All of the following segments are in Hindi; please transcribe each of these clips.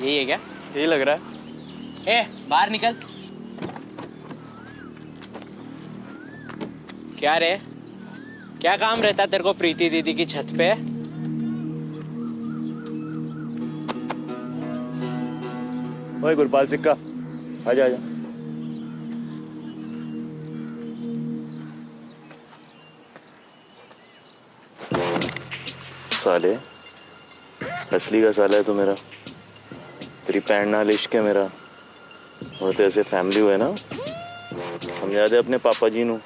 यही है क्या? यही लग रहा है। ए, बाहर निकल। क्या रे, क्या काम रहता तेरे को प्रीति दीदी की छत पे? ओए गुरपाल सिक्का, आजा आजा। साले, असली का साला है तो मेरा। तेरी पैन नाल इश्क है मेरा। और तो ऐसे फैमिली हुए ना, समझा दे अपने पापा जी नू।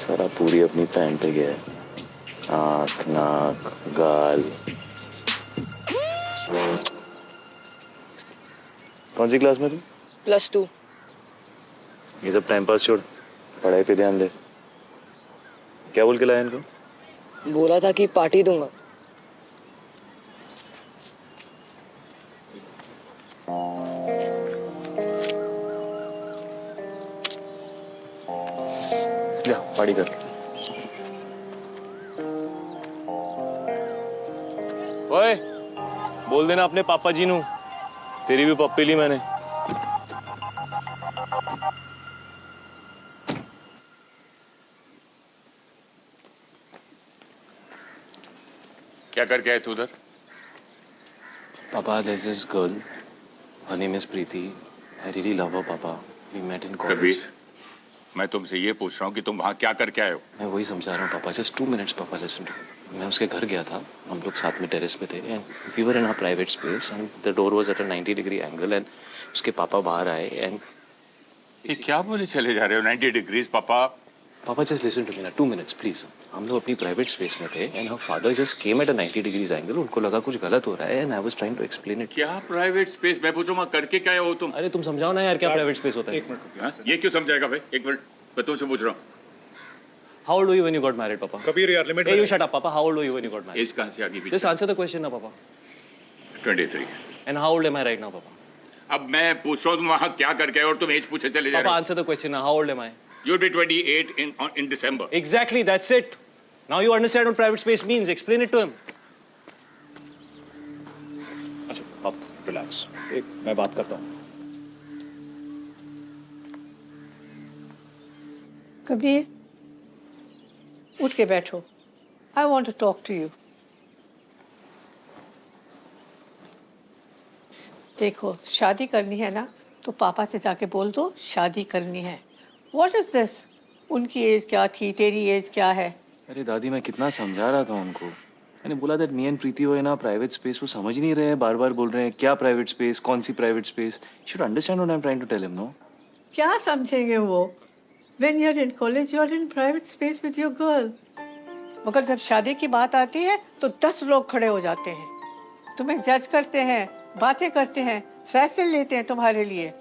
सारा पूरी अपनी पैन पे गया है। आँख, नाक, गाल। कौन सी क्लास में तू? +2। ये सब टाइम पास छोड़, पढ़ाई पे ध्यान दे। क्या बोल के लाया इनको? बोला था कि पार्टी दूंगा। जा पार्टी कर। ओए, बोल देना अपने पापा जी नू, तेरी भी पप्पी ली मैंने। क्या करके आए तू उधर? Papa, there's this girl. Her name is Preeti. I really love her, Papa. We met in college. Kabir, मैं तुमसे ये पूछ रहा हूँ कि तुम वहाँ क्या करके आए हो? मैं वही समझा रहा हूँ पापा। Just 2 minutes, Papa. Listen to me. मैं उसके घर गया था। हम लोग साथ में टेरेस पे थे and we were in our private space and the door was at a 90-degree angle and उसके पापा बाहर आए and ये क्या बोले चले जा रहे हो? 90 डिग्रीज पापा। पापा just listen to me now. 2 minutes, please. हम लोग अपनी प्राइवेट स्पेस में थे and her father just came at a 90-degree angle. उनको लगा कुछ गलत हो रहा है and I was trying to explain it. क्या प्राइवेट स्पेस? मैं पूछूँ वहाँ करके क्या हो तुम? अरे तुम समझाओ ना यार, क्या प्राइवेट स्पेस होता है? एक मिनट। हाँ? ये क्यों समझाएगा भाई? एक मिनट, मैं तुमसे पूछ रहा हूँ। How old were you when you got married, Papa? Kabir यार limit Hey, you shut up, Papa. How old were you when you got married? Age कहाँ से आ गई? Just answer the question now, Papa. 23। And how old am I right now, Papa? अब मैं पूछ रहा हूँ तुम वहाँ क्या करके आए और तुम एज पूछे चले जा Papa, रहे हो? answer the question now. How old am I? You'll be 28 in December. Exactly, that's it. Now you understand what private space means. Explain it to him. अच्छा अब रिलैक्स, एक मैं बात करता हूँ। कबीर, उठ के बैठो। I want to talk to you. देखो, शादी करनी है ना तो पापा से जाके बोल दो शादी करनी है। What is this? उनकी एज क्या थी, तेरी एज क्या है? अरे दादी, मैं कितना समझा रहा था उनको। मैंने बोला that me and प्रीति वो है ना प्राइवेट स्पेस, वो समझ नहीं रहे हैं, बार बार बोल रहे हैं क्या प्राइवेट स्पेस, कौन सी private space. You should understand what I'm trying to tell him, no? क्या समझेंगे वो? When you're in college, you're in private space with your girl. मगर जब शादी की बात आती है तो 10 लोग खड़े हो जाते हैं, तुम्हें जज करते हैं, बातें करते हैं, फैसले लेते हैं तुम्हारे लिए।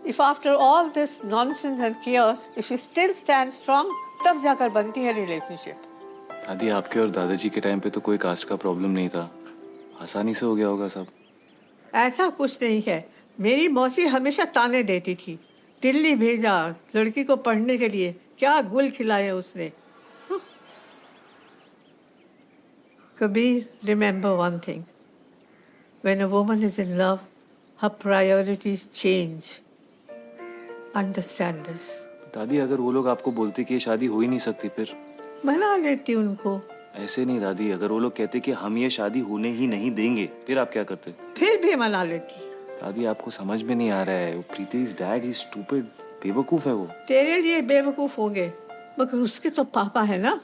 If after all this nonsense and chaos, if you still stand strong, तब जाकर बनती है रिलेशनशिप। दादी, आपके और दादाजी के टाइम पे तो कोई कास्ट का प्रॉब्लम नहीं था, आसानी से हो गया होगा सब। ऐसा कुछ नहीं है। मेरी मौसी हमेशा ताने देती थी, दिल्ली भेजा लड़की को पढ़ने के लिए, क्या गुल खिलाए उसने। Kabir, remember one thing. When a woman is in love, her priorities change. Understand this. दादी, अगर वो लोग आपको बोलते कि ये शादी हो ही नहीं सकती, फिर? मना लेती उनको। ऐसे नहीं दादी, अगर वो लोग कहते कि हम ये शादी होने ही नहीं देंगे, फिर आप क्या करते? फिर भी मना लेती। दादी, आपको समझ में नहीं आ रहा है, वो प्रीति's dad is stupid, बेवकूफ है वो। तेरे लिए बेवकूफ होंगे, मगर उसके तो पापा है ना।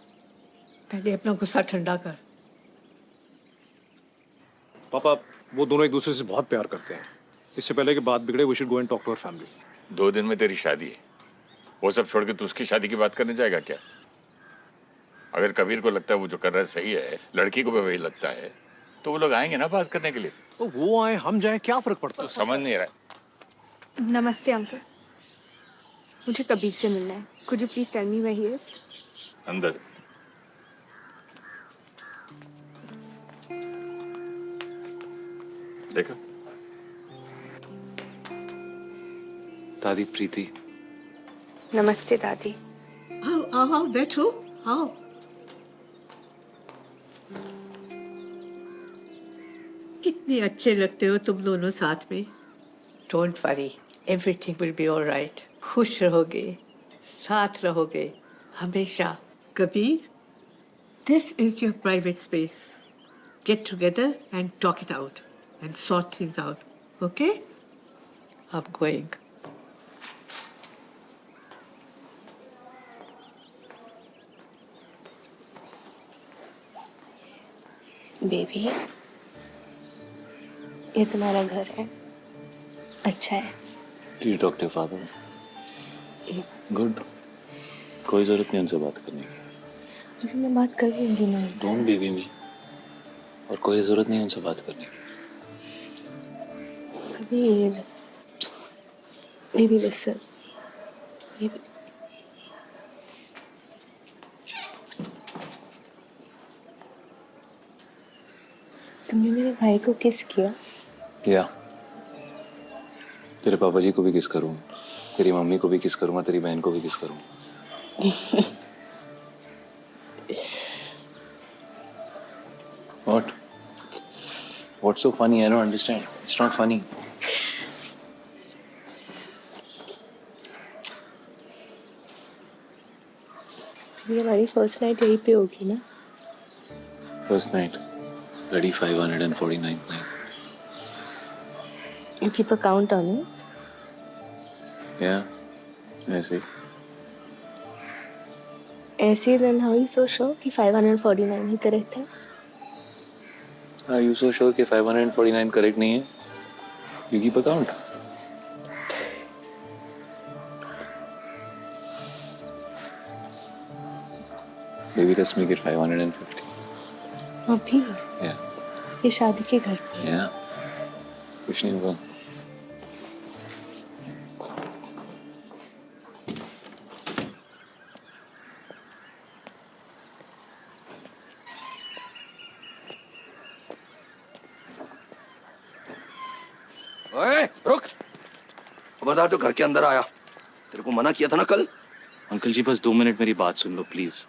पहले अपना गुस्सा ठंडा कर। पापा वो दोनों एक दूसरे से बहुत प्यार करते हैं। इससे पहले कि बात बिगड़े, we should go and talk to our family. 2 दिन में तेरी शादी है, वो सब छोड़ के तू उसकी शादी की बात करने जाएगा क्या? अगर कबीर को लगता है वो जो कर रहा है सही है, लड़की को भी वही लगता है, तो वो लोग आएंगे ना बात करने के लिए। तो वो आए हम जाए, क्या फर्क पड़ता है? तो समझ नहीं रहा। नमस्ते अंकल, मुझे कबीर से मिलना है। Could you please tell me where he is? अंदर। देखो दादी, प्रीति। नमस्ते दादी। आओ आओ आओ, बैठो आओ। कितने अच्छे लगते हो तुम दोनों साथ में। Don't worry, everything will be all right. खुश रहोगे, साथ रहोगे हमेशा। Kabir, this is your private space. Get together and talk it out and sort things out. Okay? I'm going. Baby, ये तुम्हारा घर है, अच्छा है। You talk to your father. Good. कोई जरूरत नहीं उनसे बात करने की। अभी मैं बात कर लूंगी ना। Don't baby me. और कोई जरूरत नहीं उनसे बात करने की। Kabir, baby listen, baby. तुमने मेरे भाई को किस किया? या तेरे पापा जी को भी किस करूंगा, तेरी मम्मी को भी किस करूंगा, तेरी बहन को भी किस करूंगा। What? What's so funny? I don't understand. It's not funny. ये हमारी फर्स्ट नाइट यहीं पे होगी ना? First night. Ready 549th night. You keep a count on it? Yeah. ऐसे ही। ऐसे then how are you so sure कि 549 ही करेक्ट है? Are you so sure कि 549 करेक्ट नहीं है? You keep a count. Maybe let's make it 550. अभी Yeah. ये शादी के घर पे। Yeah. कुछ नहीं होगा। ओए, रुक। खबरदार जो घर के अंदर आया, तेरे को मना किया था ना कल। अंकल जी बस 2 मिनट मेरी बात सुन लो प्लीज।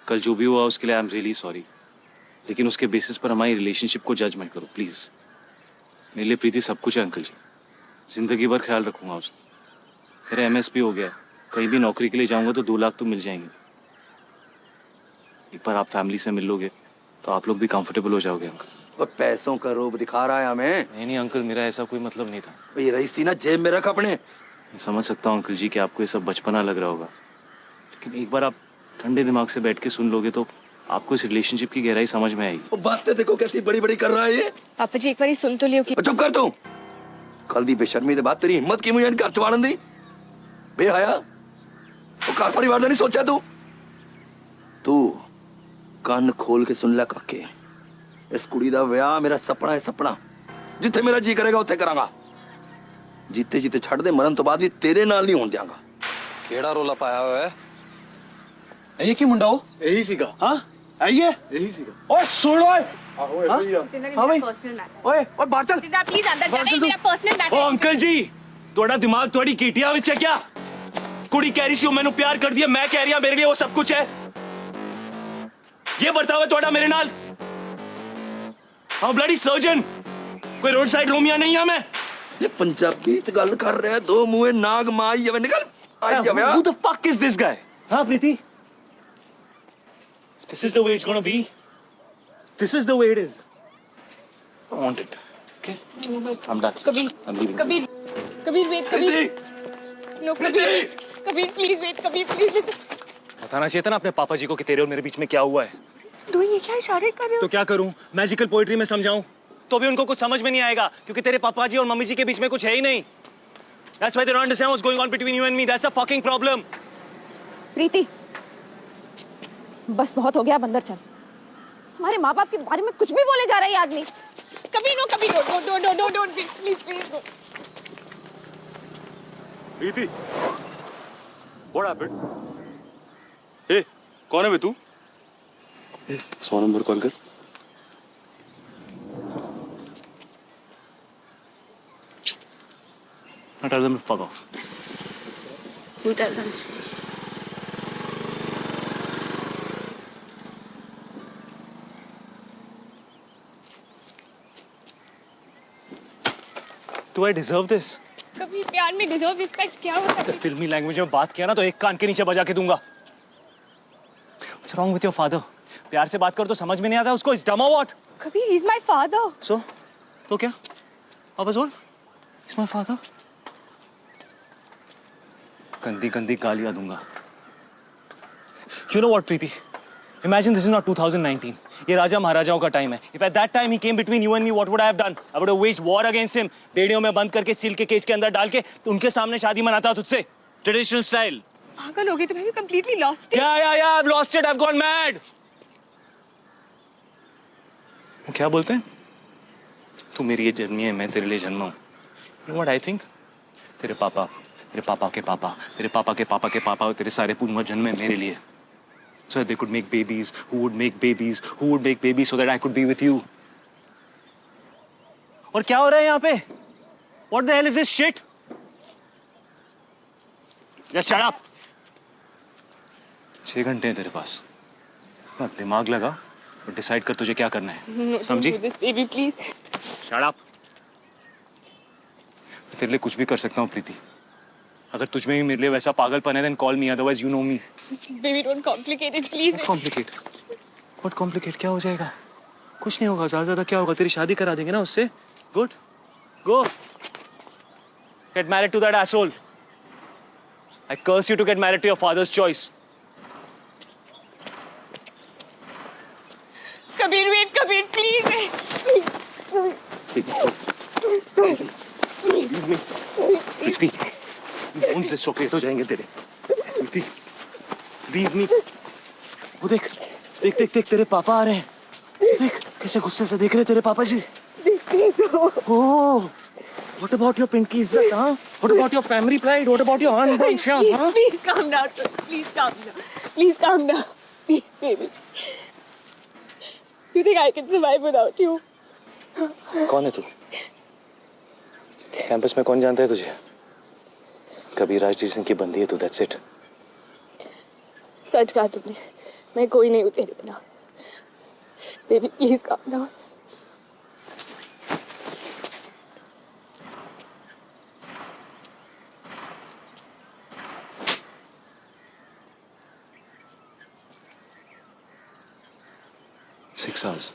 कल जो भी हुआ उसके लिए आई एम रियली सॉरी, लेकिन उसके बेसिस पर हमारी रिलेशनशिप को जज मत करो प्लीज। मेरे लिए प्रीति सब कुछ है अंकल जी, जिंदगी भर ख्याल रखूंगा उसका। मेरा एमएसपी हो गया, कहीं भी नौकरी के लिए जाऊंगा तो 2 लाख तो मिल जाएंगे। एक बार आप फैमिली से मिल लोगे तो आप लोग भी कंफर्टेबल हो जाओगे अंकल। और पैसों का रूप दिखा रहा है हमें। नहीं अंकल, मेरा ऐसा कोई मतलब नहीं था। ये रईसी ना जेब में रख अपने। मैं समझ सकता हूँ अंकल जी कि आपको ये सब बचपना लग रहा होगा, लेकिन एक बार आप ठंडे दिमाग से बैठ के सुन लोगे तो आपको इस रिलेशनशिप की गहराई समझ में आएगी। वो बातें देखो कैसी बड़ी बड़ी कर रहा है ये। पापा जी एक बार सुन तो लियो कि चुप कर तू। कल दी बेशर्मी दे बात, तेरी हिम्मत की मुझे घर चवाड़न दी बेहया। वो घर परिवार दा नहीं सोचा तू कान खोल के सुन ले काके। इस कुड़ी दा विआह मेरा सपना है, सपना। जिथे मेरा जी करेगा उत्थे करांगा। जीते जीते छड़ दे, मरन तो बाद भी तेरे नाल नहीं होन दियांगा। केड़ा रोला पाया हुआ है? ये की मुंडा हो? यही सीगा। हाँ? आइए। यही सीगा। ओए सुन ओए। हाँ भाई। ओए बाहर चल। प्लीज अंदर जाइए, मेरा पर्सनल मैटर। ओ अंकल जी, थोड़ा दिमाग थोड़ी कीटिया विच है क्या? कुड़ी कह रही सी मैंने प्यार कर दिया, मैं कह रही हूं मेरे लिए वो सब कुछ है। ये बर्ताव है थोड़ा मेरे नाल। हाँ ब्लडी सर्जन, कोई रोड साइड रोमिया नहीं है मैं। ये पंजाबी च गल कर रहा है, दो मुंहे नाग माई जावे निकल। आई जावे। Who the fuck is this guy? हाँ प्रीति? This is the way it's gonna be. This is the way it is. I want it. Okay? I'm done. I'm leaving. Kabir wait, Kabir no, Kabir wait, Kabir please wait, Kabir please listen. बताना चाहिए था ना अपने पापा जी को कि तेरे और मेरे बीच में क्या हुआ है। तू ये क्या इशारे कर रहे हो? तो क्या करूं? मैजिकल पोएट्री में समझाऊं तो भी उनको कुछ समझ में नहीं आएगा, क्योंकि तेरे पापा जी और मम्मी जी के बीच में कुछ है ही नहीं। That's why they don't understand what's going on between you and me. That's a fucking problem. प्रीति, बस बहुत हो गया, अब अंदर चल। हमारे माँ बाप के बारे में कुछ भी बोले जा रहा है ये आदमी। Kabir no, Kabir don't please no. Preeti, what happened? ए, कौन है बे तू? 100 नंबर कॉल कर। Now tell them to fuck off. तू tell them. Do I deserve this? Kabir प्यार में डिजर्व रिस्पेक्ट क्या होता है? फिल्मी लैंग्वेज में बात किया ना तो एक कान के नीचे बजा के दूंगा. What's wrong with your father? प्यार से बात करो तो समझ में नहीं आता उसको. Is dumb or what? Kabir he's my father. So? तो क्या? वापस बोल. He's my father. गंदी गंदी गालियां दूंगा. You know what, Preeti? Imagine this is not 2019. ये राजा महाराजाओं का टाइम है. If at that time he came between you and me, what would I have done? I would have waged war against him. Radio में बंद करके स्टील के केज के अंदर डाल के तो उनके सामने शादी मनाता तुझसे. Traditional style. पागल हो गए तुम. Have you completely lost it? Yeah. I've lost it. I've gone mad. क्या बोलते हैं? तू मेरी ये जन्मी है, मैं तेरे लिए जन्मा हूँ. You know what I think? तेरे पापा के पापा, तेरे पापा के पापा के पापा और तेरे सारे पूर्वज जन्म है मेरे लिए. So that they could make babies, who would make babies so that I could be with you. और क्या हो रहा है यहाँ पे? What the hell is this shit? Just shut up. 6 घंटे हैं तेरे पास. अपना दिमाग लगा और डिसाइड कर तुझे क्या करना है. समझी? Don't do this, baby, please. Shut up. मैं तेरे लिए कुछ भी कर सकता हूँ प्रीति. अगर तुझ में भी मेरे लिए वैसा पागलपन है then call me, otherwise you know me. Baby, don't complicate it, please. What complicate? क्या हो जाएगा? कुछ नहीं होगा. ज्यादा क्या होगा? तेरी शादी करा देंगे ना उससे. Good. Go. Get married to that asshole. I curse you to get married to your father's choice. Kabir, wait, Kabir, please. Preeti, bones dislocate हो जाएंगे तेरे. प्रीति, leave me. वो देख तेरे पापा आ रहे हैं. देख कैसे गुस्से से देख रहे तेरे पापा जी. Oh, what about your pinky izzat, huh? What about your family pride? What about your unborn sham, huh? Please calm down. Please calm down. Please calm down. Please, baby. You think I can survive without you? कौन है तू? कैंपस में कौन जानता है तुझे? कबीर राजजीत सिंह की बंदी है तू. That's it. सच कहा तुमने. मैं कोई नहीं हूँ तेरे बिना. Baby, please calm down. Six hours.